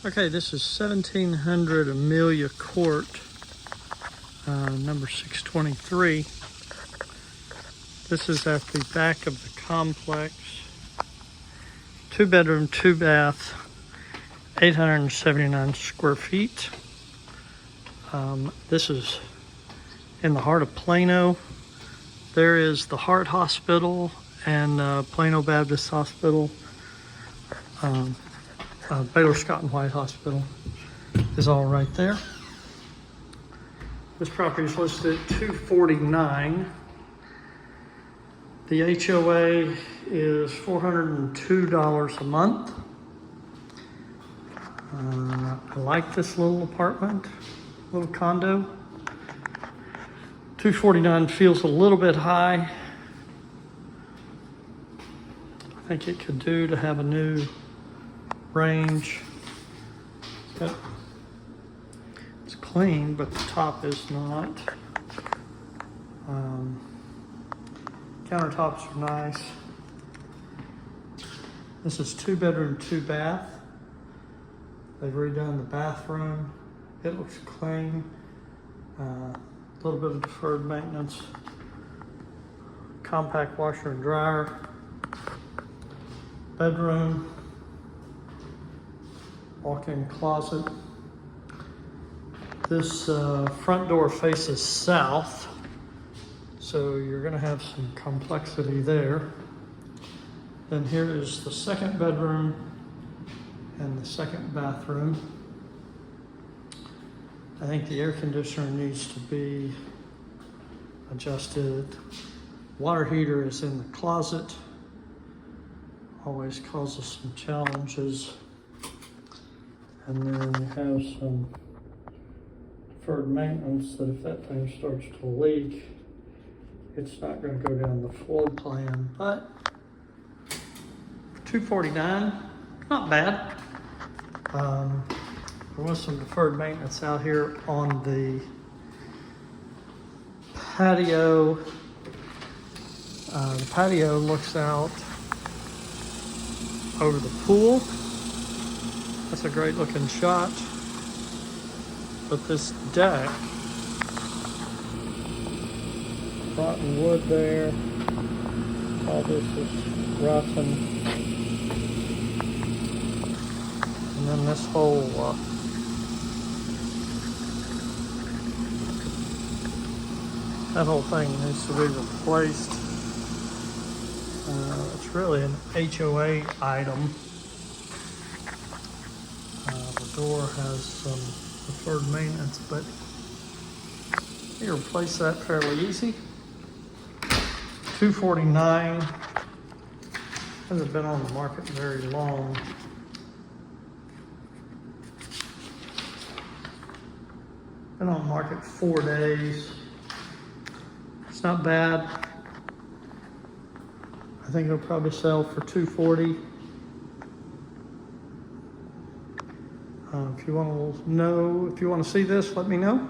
Okay, this is 1700 Amelia Court, number 623. This is at the back of the complex. 2-bedroom, 2-bath, 879 square feet. This is in the heart of Plano. There is the Heart Hospital and Plano Baptist Hospital. Baylor Scott and White Hospital is all right there. This property is listed at $249. The HOA is $402 a month. I like this little apartment, little condo. $249 feels a little bit high. I think it could do to have a new range. It's clean, but the top is not. Countertops are nice. This is 2-bedroom, 2-bath. They've redone the bathroom. It looks clean. A little bit of deferred maintenance. Compact washer and dryer. Bedroom. Walk-in closet. This front door faces south, so you're going to have some complexity there. Then here is the second bedroom and the second bathroom. I think the air conditioner needs to be adjusted. Water heater is in the closet. Always causes some challenges. And then you have some deferred maintenance that if that thing starts to leak, it's not going to go down the floor plan. But $249, not bad. There was some deferred maintenance out here on the patio. The patio looks out over the pool. That's a great looking shot. But this deck, rotten wood there, all this is rotten. And then this whole that whole thing needs to be replaced. It's really an HOA item. The door has some deferred maintenance, but you replace that fairly easy. $249. Hasn't been on the market very long. Been on the market 4 days. It's not bad. I think it'll probably sell for $240. If you want to know, if you want to see this, let me know.